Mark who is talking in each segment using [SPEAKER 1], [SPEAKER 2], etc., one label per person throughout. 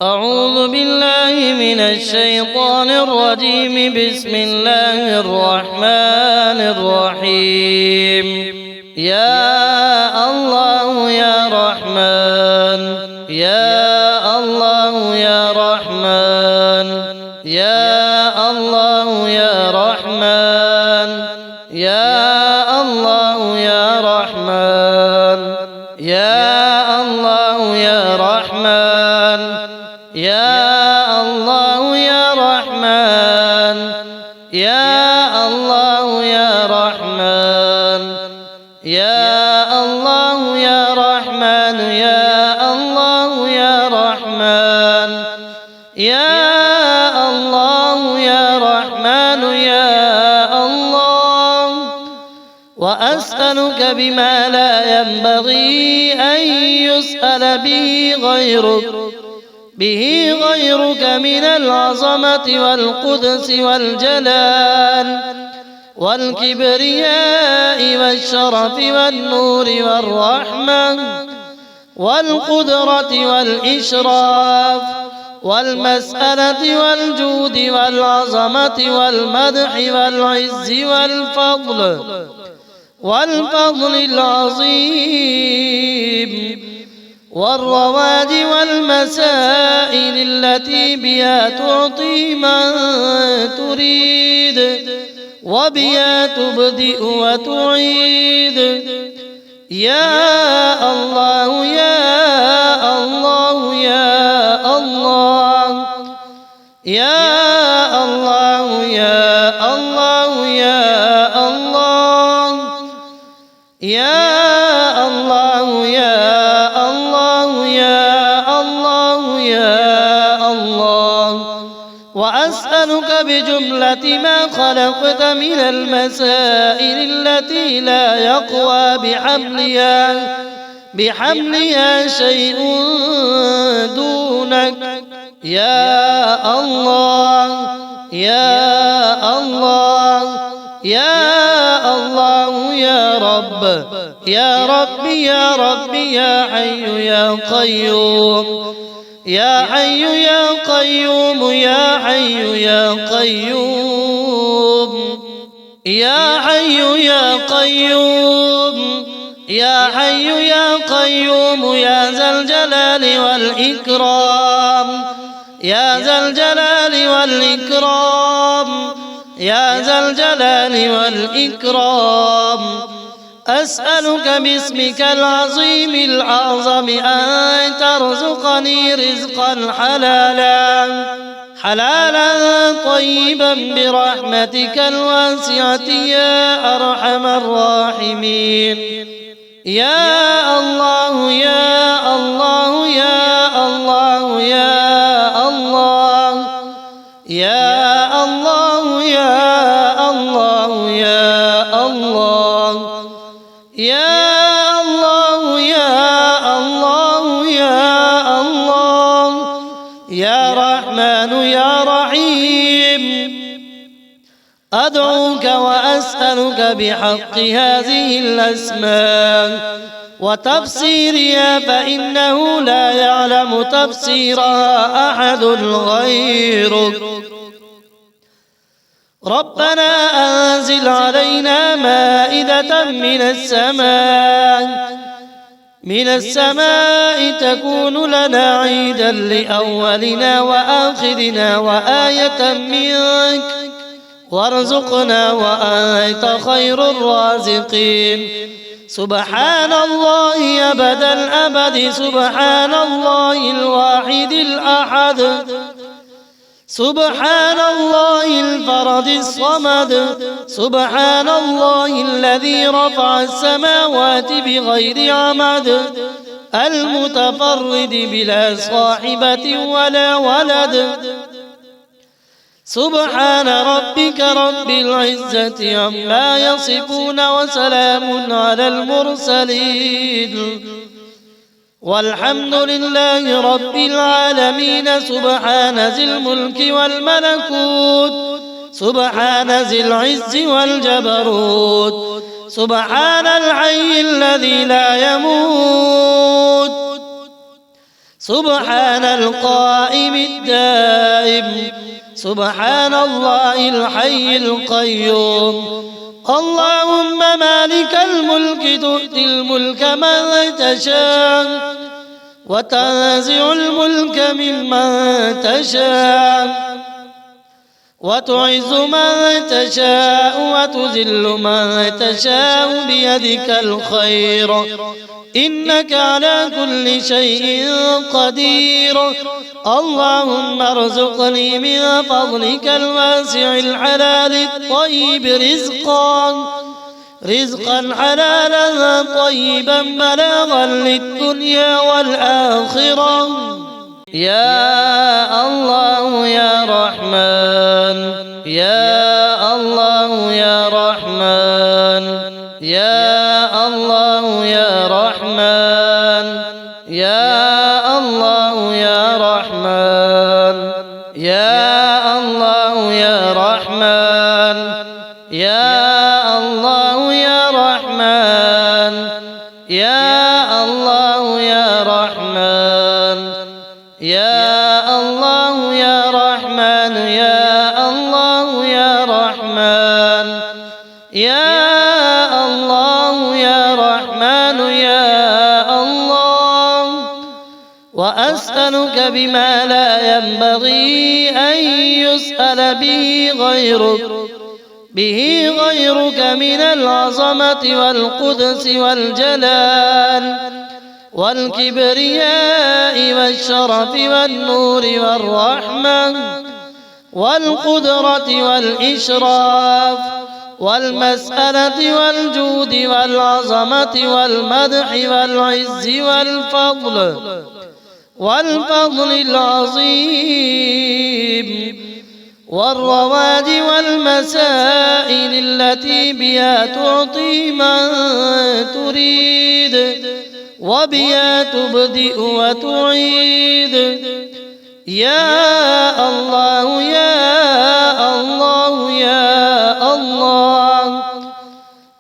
[SPEAKER 1] أعوذ بالله من الشيطان الرجيم. بسم الله الرحمن الرحيم. يا الله يا رحمن، يا الله يا رحمن، يا الله يا رحمن، يا الله يا رحمن، يا الله يا رحمن، يا الله يا رحمن، يا الله يا رحمن، يا الله يا رحمن، يا الله يا رحمن، يا الله يا رحمن، يا الله. وأسألك بما لا ينبغي أن يسأل به غيرك من العظمة والقدس والجلال والكبرياء والشرف والنور والرحمة والقدرة والإشراف والمسألة والجود والعظمة والمدح والعز والفضل العظيم والرواد والمسائل التي بها تعطي من تريد وبها تبدئ وتعيد. يا الله يا الله يا الله، يا الله يا الله يا الله، يا الله يا الله يا الله يا الله. وأسألك بجملة ما خلقت من المسائل التي لا يقوى بحملها شيء دونك. يا الله يا الله يا الله يا رب يا رب يا رب يا حي يا قيوم، يا حي يا قيوم، يا حي يا قيوم، يا حي يا قيوم، يا حي يا قيوم، يا ذا الجلال والإكرام، يا ذا الجلال والإكرام، يا ذا الجلال والإكرام. أسألك باسمك العظيم الأعظم أن ترزقني رزقا حلالا طيبا برحمتك الواسعة يا أرحم الراحمين. يا الله يا الله يا الله يا الله، يا الله يا الله يا الله، يا الله يا الله يا الله، يا رحمن يا رحيم. أدعوك وأسألك بحق هذه الأسماء وتفسيرها، فإنه لا يعلم تفسيرها أحد غيرك. ربنا أنزل علينا مائدة من السماء تكون لنا عيدا لأولنا وآخرنا وآية منك، وارزقنا وأنت خير الرازقين. سبحان الله أبد الأبد، سبحان الله الواحد الأحد، سبحان الله الفرد الصمد، سبحان الله الذي رفع السماوات بغير عمد، المتفرد بلا صاحبة ولا ولد. سبحان ربك رب العزة عما يصفون وسلام على المرسلين والحمد لله رب العالمين. سبحان ذي الملك والملكوت، سبحان ذي العز والجبروت، سبحان الحي الذي لا يموت، سبحان القائم الدائم، سبحان الله الحي القيوم. اللهم مالك الملك تؤتي الملك من تشاء وتنزع الملك ممن تشاء وتعز من تشاء وتذل من تشاء بيدك الخير إنك على كل شيء قدير. اللهم ارزقني من فضلك الواسع الحلال الطيب رزقا حلالا طيبا بلاغا للدنيا والآخرة. يا الله يا رحمن، يا الله يا رحمن، يا الله يا رحمن، يا الله يا رحمن، يا الله يا رحمن، يا الله يا رحمن، يا الله يا رحمن، يا الله يا رحمن، يا الله يا رحمن، يا الله يا رحمن، يا الله. وأسألك بما لا ينبغي أن يسأل به غيرك من العظمة والقدس والجلال والكبرياء والشرف والنور والرحمة والقدرة والإشراف والمسألة والجود والعظمة والمدح والعز والفضل العظيم والرواد والمسائل التي بها تعطي من تريد وبها تبدئ وتعيد. يا الله يا الله يا الله،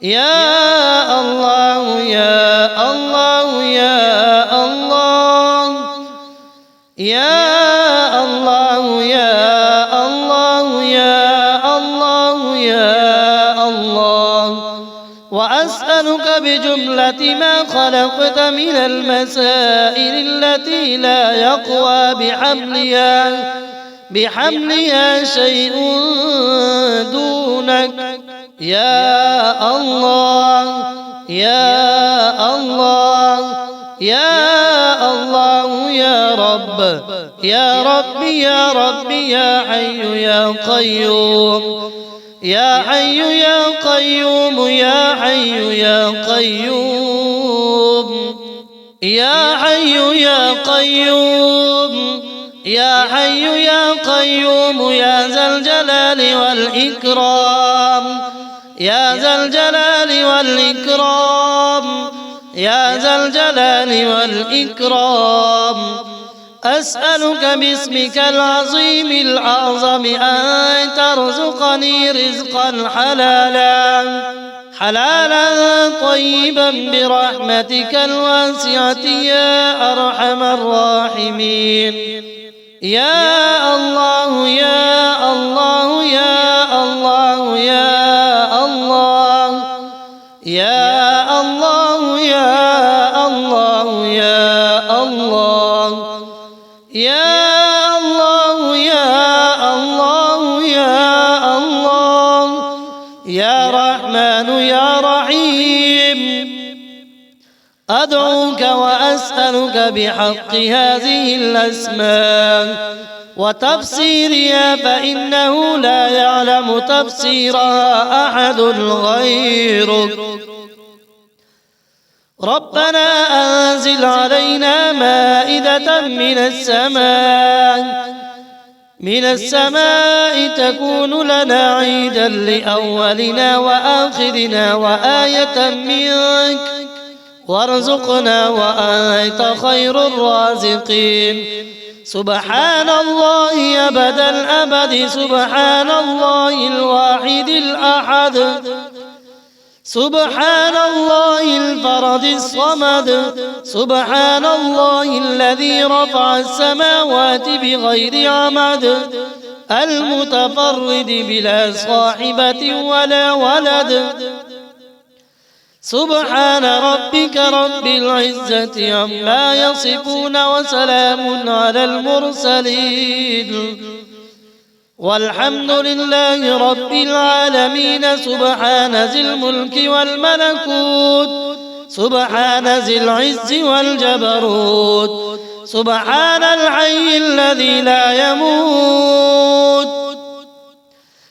[SPEAKER 1] يا الله يا الله يا الله، يا الله يا الله يا الله يا الله. وأسألك بجملة ما خلقت من المسائل التي لا يقوى بحملها شيء دونك. يا الله يا الله يا الله يا رب يا رب يا رب يا حي يا قيوم، يا حي يا قيوم، يا حي يا قيوم، يا حي يا قيوم، يا حي يا قيوم، يا ذا الجلال والإكرام، يا ذا الجلال والإكرام، يا ذا الجلال والإكرام. أسألك باسمك العظيم الأعظم أن ترزقني رزقا حلالا طيبا برحمتك الواسعة يا أرحم الراحمين. يا الله يا الله يا الله يا الله، يا الله يا الله يا الله، يا الله يا الله يا الله، يا رحمن يا رحيم. أدعوك وأسألك بحق هذه الأسماء وتفسيرها، فإنه لا يعلم تفسيرها أحد غيرك. ربنا أنزل علينا مائدة من السماء تكون لنا عيدا لأولنا وآخرنا وآية منك، وارزقنا وأنت خير الرازقين. سبحان الله أبد الأبد، سبحان الله الواحد الأحد، سبحان الله الفرد الصمد سبحان الله الذي رفع السماوات بغير عمد المتفرد بلا صاحبة ولا ولد سبحان ربك رب العزة عما يصفون وسلام على المرسلين والحمد لله رب العالمين سبحان ذي الملك والملكوت سبحان ذي العز والجبروت سبحان الحي الذي لا يموت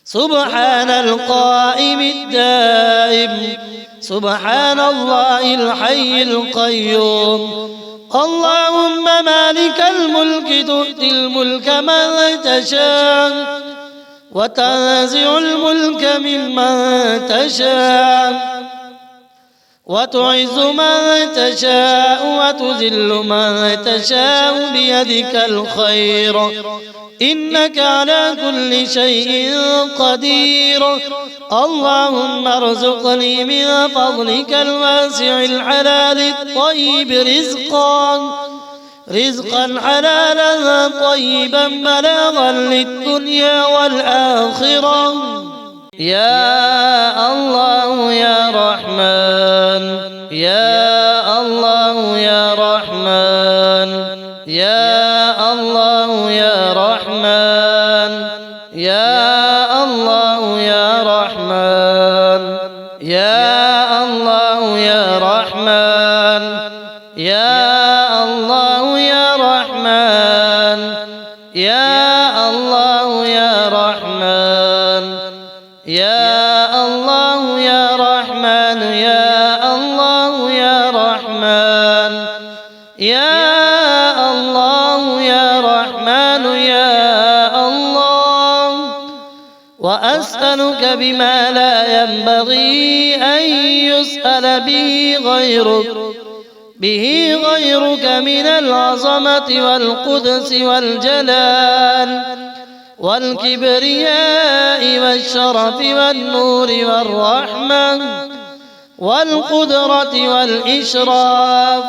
[SPEAKER 1] سبحان القائم الدائم سبحان الله الحي القيوم اللهم مالك الملك تؤتي الملك من تشاء وتنزع الملك ممن تشاء وتعز من تشاء وتذل من تشاء بيدك الخير إنك على كل شيء قدير اللهم ارزقني من فضلك الواسع الحلال الطيب رزقا حلالا طيبا بلاغا للدنيا والآخرة يا الله يا رحمن يا الله يا رحمن يا الله يا رحمن يا الله يا رحمن يا الله يا رحمن يا الله يا رحمن يا الله يا رحمن يا الله يا رحمن يا الله يا رحمن يا الله يا رحمن يا الله وأسألك بما لا ينبغي أن يسأل به غيرك من العظمة والقدس والجلال والكبرياء والشرف والنور والرحمة والقدرة والإشراف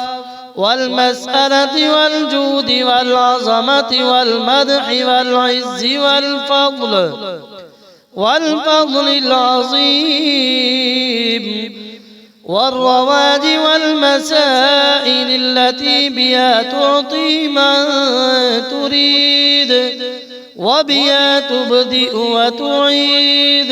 [SPEAKER 1] والمسألة والجود والعظمة والمدح والعز والفضل العظيم والرواد والمسائل التي بها تعطي من تريد وبها تبدئ وتعيد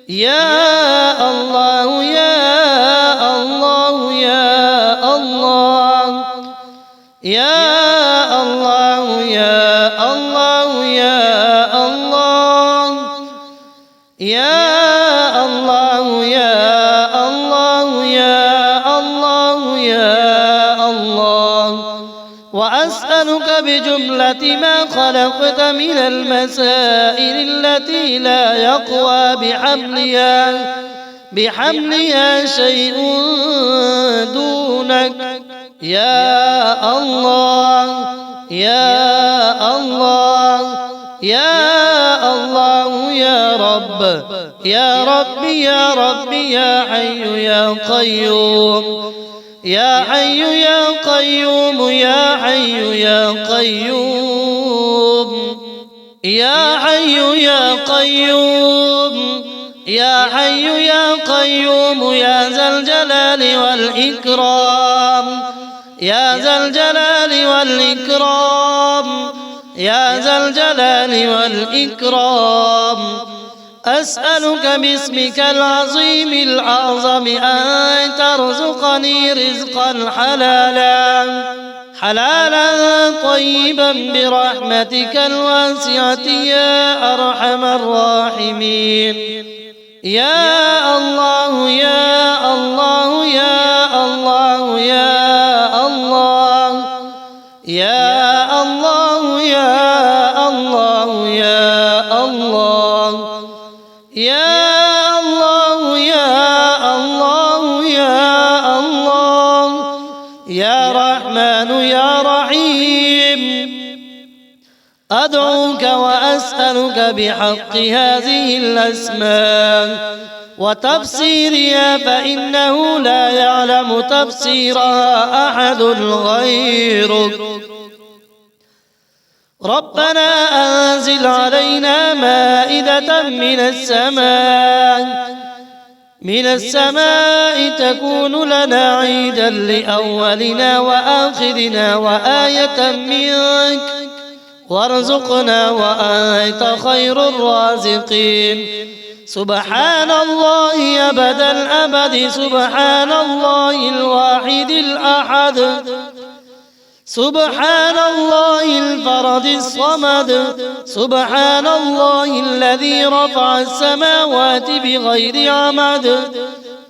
[SPEAKER 1] يا الله يا الله يا الله يا الله يا الله يا الله يا الله يا الله يا الله يا الله وأسألك بجملة ما خلقت من المسائل التي لا يقوى بحملها شيء دونك يا الله يا الله يا الله يا رب يا رب يا رب يا حي يا قيوم يا حي يا قيوم يا حي يا قيوم يا حي يا قيوم يا حي يا قيوم يا ذا الجلال والإكرام يا ذا الجلال والإكرام يا ذا الجلال والإكرام أسألك باسمك العظيم الأعظم أن ترزقني رزقا حلالا طيبا برحمتك الواسعة يا أرحم الراحمين يا الله يا الله يا الله يا الله يا الله يا الله يا الله يا الله يا الله يا الله يا رحمن يا رحيم أدعوك وأسألك بحق هذه الأسماء وتفسيرها فإنه لا يعلم تفسيرها أحد غيرك. ربنا أنزل علينا مائدة من السماء تكون لنا عيدا لأولنا وآخرنا وآية منك وارزقنا وأنت خير الرازقين. سبحان الله أبد الأبد، سبحان الله الواحد الأحد، سبحان الله الفرد الصمد، سبحان الله الذي رفع السماوات بغير عمد،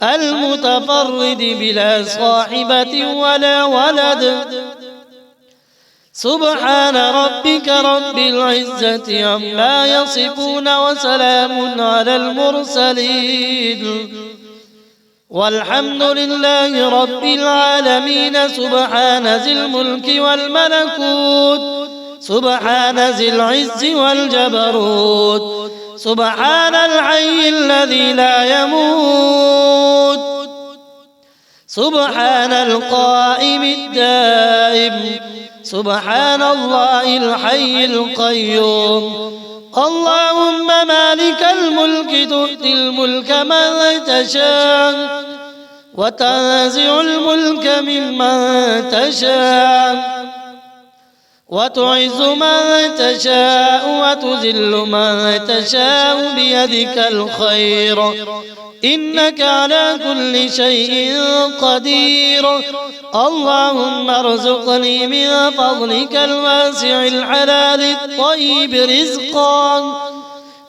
[SPEAKER 1] المتفرد بلا صاحبة ولا ولد. سبحان ربك رب العزة عما يصفون وسلام على المرسلين والحمد لله رب العالمين. سبحان ذي الملك والملكوت، سبحان ذي العز والجبروت، سبحان الحي الذي لا يموت، سبحان القائم الدائم، سبحان الله الحي القيوم. اللهم مالك الملك تؤتي الملك من تشاء وتنزع الملك ممن تشاء وتعز من تشاء وتذل من تشاء بيدك الخير إنك على كل شيء قدير. اللهم ارزقني من فضلك الواسع الحلال الطيب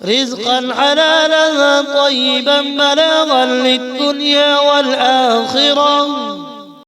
[SPEAKER 1] رزقا حلالا طيبا بلاغا للدنيا والآخرة.